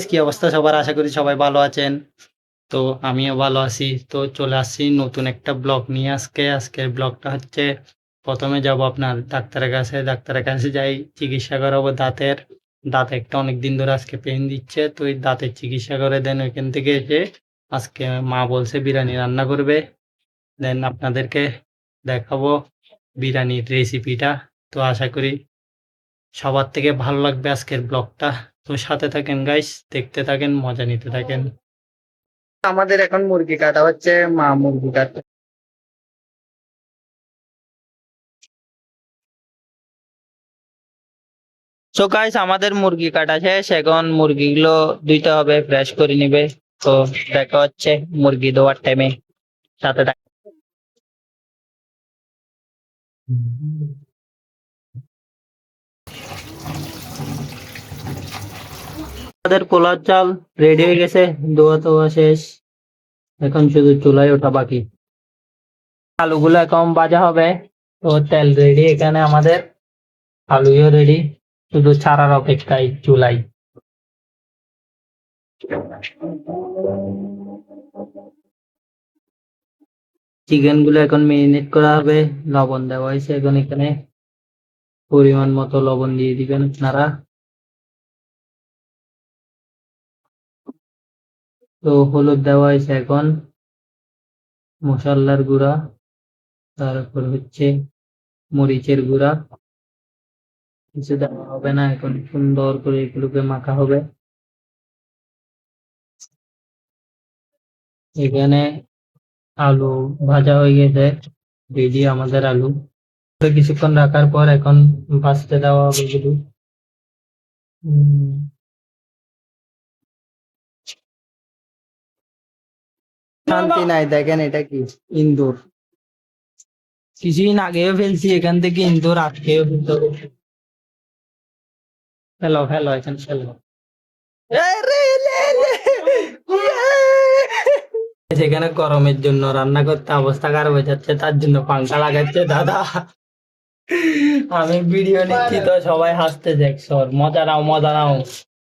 কি অবস্থা সবার? আশা করি সবাই ভালো আছেন। তো আমিও ভালো আছি। তো চলে আসছি নতুন একটা ব্লগ নিয়ে আজকে। আজকের ব্লগটা হচ্ছে প্রথমে যাব আপনার ডাক্তারের কাছে। ডাক্তারের কাছে যাই, চিকিৎসা করাবো দাঁতের। দাঁতে একটা অনেকদিন ধরে আজকে পেইন দিচ্ছে। তো এই দাঁতের চিকিৎসা করে দেন ওইখান থেকে এসে আজকে মা বলছে বিরিয়ানি রান্না করবে। দেন আপনাদেরকে দেখাবো বিরিয়ানির রেসিপিটা। তো আশা করি সবার থেকে ভালো লাগবে আজকের ব্লগটা। তো সাথে থাকেন গাইস, দেখতে থাকেন, মজা নিতে থাকেন। আমাদের এখন মুরগি কাটা হচ্ছে, মা মুরগি কাটে। তো গাইস আমাদের মুরগি কাটা শেষ, এখন মুরগিগুলো ধুইতে হবে, ফ্রেশ করে নিবে। তো দেখা হচ্ছে মুরগি ধোয়ার টাইমে, সাথে থাকেন। আমাদের পোলার চাল রেডি হয়ে গেছে, ধোয়া তোয়া শেষ, এখন শুধু চুলায় ওঠা বাকি। আলুগুলো এখন ভাজা হবে। তো তেল রেডি এখানে আমাদের, আলুও রেডি, শুধু ছাড়ার অপেক্ষায় চুলাই। চিকেন গুলো এখন মেরিনেট করা হবে, লবণ দেওয়া হয়েছে এখন এখানে, পরিমাণ মতো লবণ দিয়ে দিবেন আপনারা। তো হলুদ দেওয়া হয়েছে এখন, মশলার গুঁড়া, তারপর হচ্ছে মরিচের গুঁড়া। কিছু দেওয়া হবে না, এখন সুন্দর করে এগুলোকে মাখা হবে। এখানে আলু ভাজা হয়ে গেছে, রেডি আমাদের আলু। তো কিছুক্ষণ রাখার পর এখন ভাজতে দেওয়া হবে এগুলো। শান্তি নাই, দেখেন এটা কি? ইন্দুর। কিছুদিন আগেও ফেলছি এখান থেকে ইন্দুর, আজকেও ফেলতে হবে। ফেলো ফেলো, এখানে ফেলো। সেখানে গরমের জন্য রান্না করতে অবস্থা খারাপ হয়ে যাচ্ছে, তার জন্য পাংখা লাগাচ্ছে দাদা। আমি ভিডিও নিচ্ছি তো সবাই হাসতেছে, সর মজা নাও মজা নাও।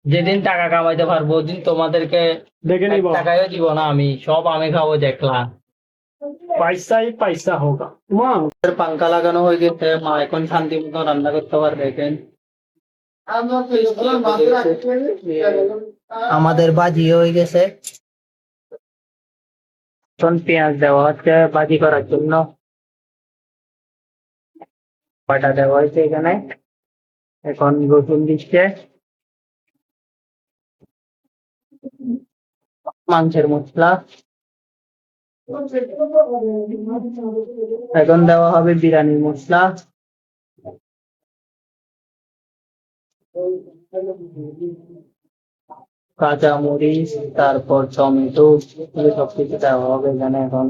যেদিন টাকা কামাইতে পারবো ওদিন তোমাদেরকে দেখে এক নিব টাকাও দিব না, আমি সব আমি খাবো দেখলা। পয়সাই পয়সা হোগা মা। পাংখা লাগানো হয়ে গেছে, মা এখন শান্তি মতো রান্না করতে পারবে। দেখেন আমাদের বাজি হয়ে গেছে, এখন পেঁয়াজ দেওয়া হচ্ছে বাজি করার জন্য। বাটা দেওয়া হয়েছে এখানে, এখন রসুন দিচ্ছে, মাংসের মশলা। এখন দেওয়া হবে বিরিয়ানির মশলা, কাঁচা মরিচ, তারপর টমেটো, সবকিছু দেওয়া হবে এখানে এখন।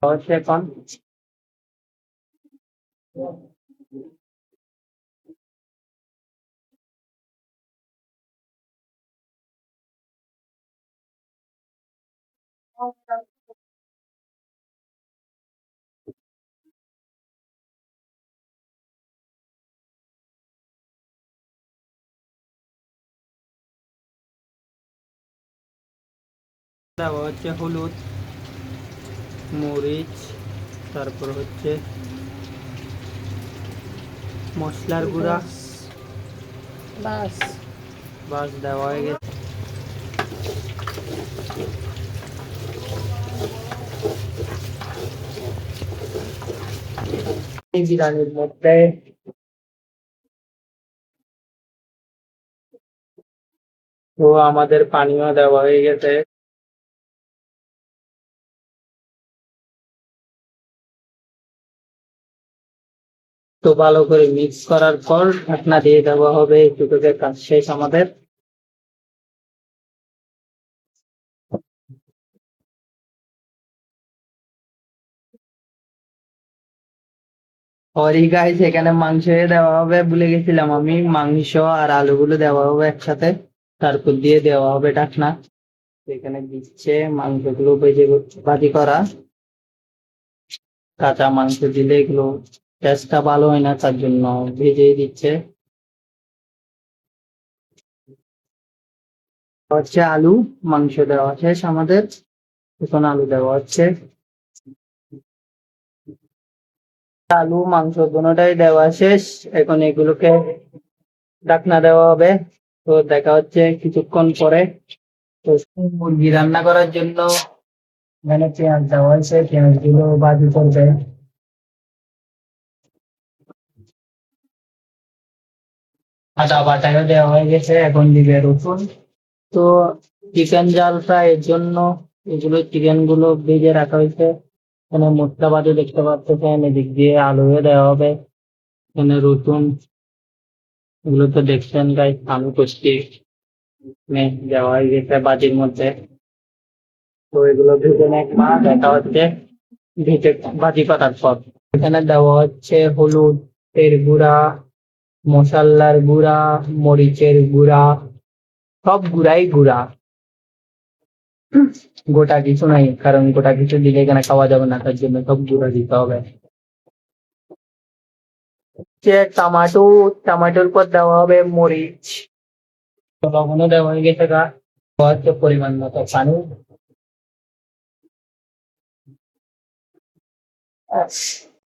হচ্ছে এখন দেওয়া হচ্ছে হলুদ, মরিচ, তারপর হচ্ছে মশলার গুঁড়া। বাস বাস দেওয়া হয়ে গেছে। এই বিরিয়ানির মধ্যে তো আমাদের পানিও দেওয়া হয়ে গেছে। তো ভালো করে মিক্স করার পর ঢাকনা দিয়ে দেওয়া হবে, এটুকুতে কাজ শেষ আমাদের। সরি গাইস, এখানে মাংস দেওয়া হবে, ভুলে গেছিলাম আমি, মাংস আর আলুগুলো দেওয়া হবে একসাথে, তারপর দিয়ে দেওয়া হবে ঢাকনা। এখানে দিচ্ছে মাংসগুলো ভেজে ভাজি করা। কাঁচা মাংস দিলে এগুলো টেস্টটা ভালো হয় না, তার জন্য ভেজেই দিচ্ছে। হচ্ছে আলু, মাংস দেওয়া শেষ আমাদের, এখন আলু দেওয়া হচ্ছে। আলু মাংস দুটোটাই দেওয়া শেষ, এখন এগুলোকে ঢাকনা দেওয়া হবে। তো দেখা হচ্ছে কিছুক্ষণ পরে। তো মুরগি রান্না করার জন্য এখানে পেঁয়াজ দেওয়া হয়েছে, পেঁয়াজ গুলো ভাজি করবে। আদা বাটাও দেওয়া হয়ে গেছে, এখন দিবে রসুন। তো চিকেন জাল ফ্রাই এর জন্য এগুলো চিকেন গুলো ভেজে রাখা হয়েছে। এখানে মশলা বাটি দেখতে পাচ্ছেন, এদিক দিয়ে আলুও দেওয়া হবে, এখানে রসুন, এগুলো তো দেখছেন গাইস, আলু কষি দেওয়া হয়ে গেছে বাটির মধ্যে। তো এগুলো ভেজে নেওয়া দেখা হচ্ছে ভেজে ভাজি করার পর। এখানে দেওয়া হচ্ছে হলুদ, এর গুঁড়া, মশলার গুঁড়া, মরিচের গুঁড়া, সব গুঁড়াই গুঁড়া, গোটা কিছু নাই, কারণ গোটা কিছু দিলে এখানে খাওয়া যাবে না, তার জন্য সব গুঁড়া দিতে হবে। টমেটো, টমেটোর পর দেওয়া হবে মরিচ, লবণও দেওয়া হয়ে গেছে গা, দেওয়া হচ্ছে পরিমাণ মতো পানি।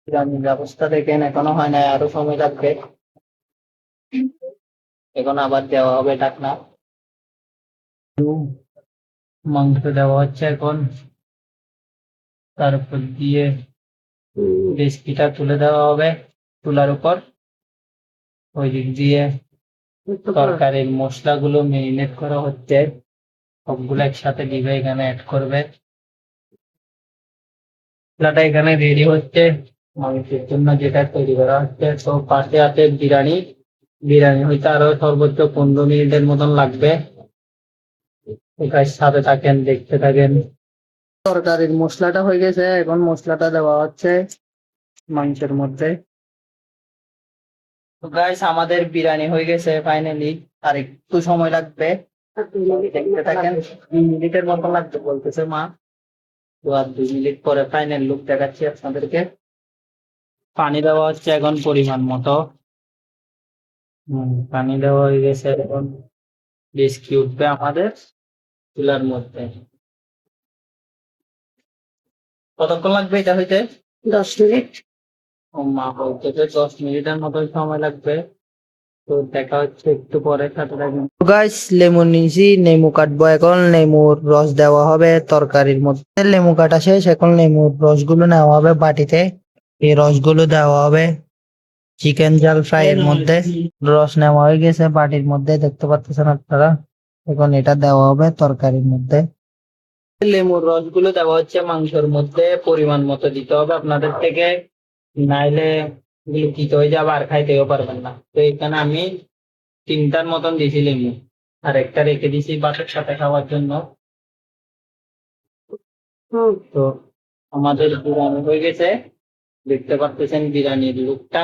বিরিয়ানির ব্যবস্থা দেখেন এখনো হয় না, আরো সময় লাগবে। এখন আবার দেওয়া হবে ঢাকনা। মাংস দেওয়া হচ্ছে এখন, তারপর দিয়ে রেসিপিটা তুলে দেওয়া হবে চুলার উপর। ওই দিক দিয়ে তরকারির মশলাগুলো মেরিনেট করা হচ্ছে, সবগুলো একসাথে দিবে, এখানে অ্যাড করবে। মশলাটা এখানে রেডি হচ্ছে মাংসের জন্য যেটা তৈরি করা হচ্ছে। তো পাশে আছে বিরিয়ানি, বিরিয়ানি হইতে আরো সর্বোচ্চ 15 মিনিটের মতন লাগবে। সাথে থাকেন, দেখতে থাকেন। তরকারির মশলাটা হয়ে গেছে, এখন মশলাটা দেওয়া হচ্ছে মাংসের মধ্যে। তো গাইস আমাদের বিরিয়ানি হয়ে গেছে ফাইনালি, আর একটু সময় লাগবে, দেখতে থাকেন। 2 মিনিটের মতো লাগবে বলতেছে মা। তো আর 2 মিনিট পরে ফাইনাল লুক দেখাচ্ছি আপনাদেরকে। পানি দেওয়া হচ্ছে এখন পরিমাণ মতো। পানি দেওয়া হয়ে গেছে, এখন ডেস্কি উঠবে আমাদের চুলার মধ্যে। কতক্ষণ লাগবে এটা হইতে? 10 মিনিট। ও মা বলতেছে 10 মিনিটের মতো সময় লাগবে। তো দেখা হচ্ছে একটু পরে, সাথে থাকবেন। গাইস লেমন নিয়েছি, লেবু কাটবো এখন, লেবুর রস দেওয়া হবে তরকারির মধ্যে। লেবু কাটা শেষ, এখন লেবুর রসগুলো নেওয়া হবে বাটিতে, এই রসগুলো দেওয়া হবে চিকেন জাল ফ্রাই এর মধ্যে। রস নেওয়া হয়ে গেছে বাটির মধ্যে, দেখতে পাচ্ছেন আপনারা। এখন এটা দেওয়া হবে তরকারির মধ্যে। লেবুর রসগুলো দেওয়া হচ্ছে মাংসের মধ্যে, পরিমাণ মতো দিতে হবে আপনাদের থেকে, নাইলে এগুলো তিতো হয়ে যাবে আর খাইতেও পারবেন না। তো এখানে আমি 3টার মতন দিয়েছি লেবু, আর একটা রেখে দিয়েছি ভাতের সাথে খাওয়ার জন্য। তো আমাদের বিরিয়ানি হয়ে গেছে, দেখতে পাচ্ছেন বিরিয়ানির লুকটা।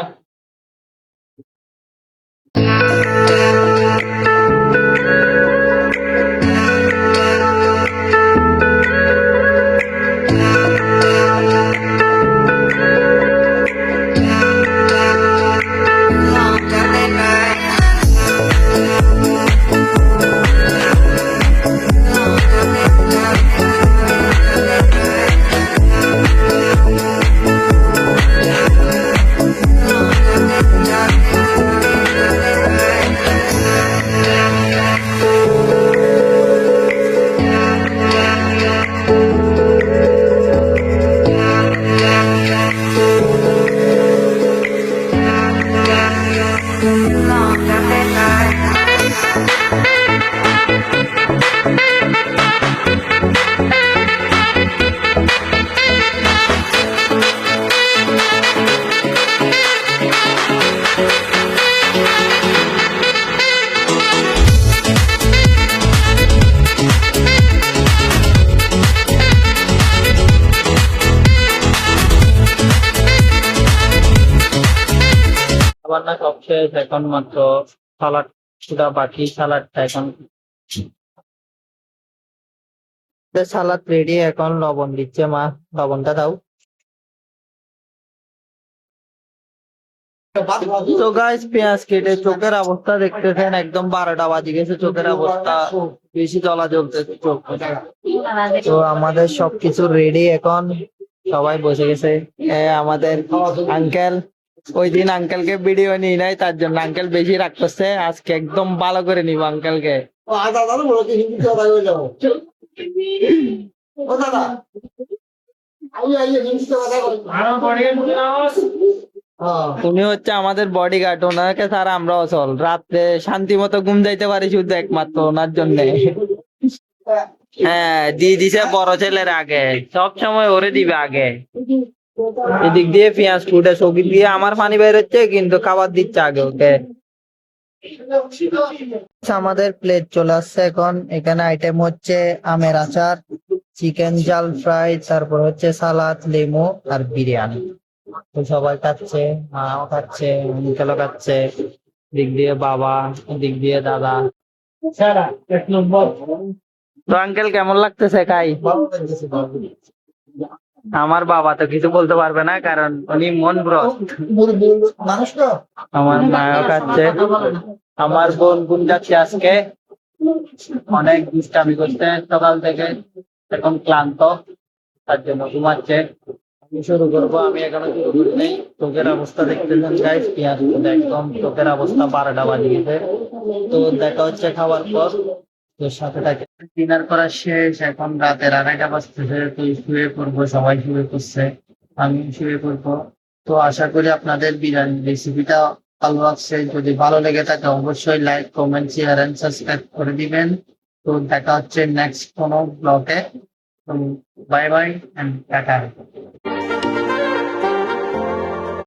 রান্না সব শেষ, এখন মাত্র সালাদ সুদা বাকি। সালাদটা এখন, সালাদ রেডি, এখন লবণ দিচ্ছে মা, লবণটা দাও। তো গাইস পেঁয়াজ কেটে চোখের অবস্থা দেখতেছেন, একদম 12টা বাজে গেছে, চোখের অবস্থা বেশি জ্বলা জ্বলতেছে চোখ। তো আমাদের সবকিছু রেডি এখন, সবাই বসে গেছে। আমাদের আঙ্কেল, ওই দিন আঙ্কেলকে ভিডিও নিই নাই, তার জন্য আঙ্কেল বেশি রাগ করছে, আজকে একদম ভালো করে নিব আঙ্কেলকে। উনি হচ্ছে আমাদের বডিগার্ড, ওনাকে ছাড়া আমরা অচল। রাত্রে শান্তি মতো ঘুম যাইতে পারি শুধু একমাত্র ওনার জন্য। হ্যাঁ, দিয়ে দিছে বড় ছেলের আগে, সব সময় ওরে দিবে আগে। এদিক দিয়ে পেঁয়াজ ফুটে চোখ দিয়ে আমার পানি বের হচ্ছে, কিন্তু খাবার দিচ্ছে আগে ওকে। আমাদের প্লেট চলে আসছে এখন। এখানে আইটেম হচ্ছে আমের আচার, চিকেন জাল ফ্রাই, তারপর হচ্ছে সালাদ, লেমু আর বিরিয়ানি। তো সবাই খাচ্ছে, মাও খাচ্ছে, আঙ্কেলও খাচ্ছে, দিক দিয়ে বাবা, দিক দিয়ে দাদা। এক নম্বর। তো আঙ্কেল কেমন লাগতেছে খাই? আমার বাবা তো কিছু বলতে পারবে না, কারণ উনি মন ব্রত। আমার মাও খাচ্ছে, আমার বোন যাচ্ছে আজকে, অনেক দুষ্টামি করছে সকাল থেকে, এখন ক্লান্ত, তার জন্য ঘুমাচ্ছে। আমি শুরু করবো, আমি এখনো শুরু করি নাই। চোখের অবস্থা দেখতেছেন গাইস, পেঁয়াজ ফুটে একদম চোখের অবস্থা 12টা বাজে গেছে। তো দেখা হচ্ছে খাবার পর, তো সাথে থাকে। ডিনার করা শেষ, এখন রাতের 2:30 বাজতেছে, তো শুয়ে পড়বো, সবাই শুয়ে পড়ছে, আমি শুয়ে পড়বো। তো আশা করি আপনাদের বিরিয়ানি রেসিপিটা ভালো লাগছে। যদি ভালো লেগে থাকে অবশ্যই like, comment, share and subscribe করে দিবেন। তো দেখা হচ্ছে নেক্সট কোনো ব্লগে। Bye bye and tata.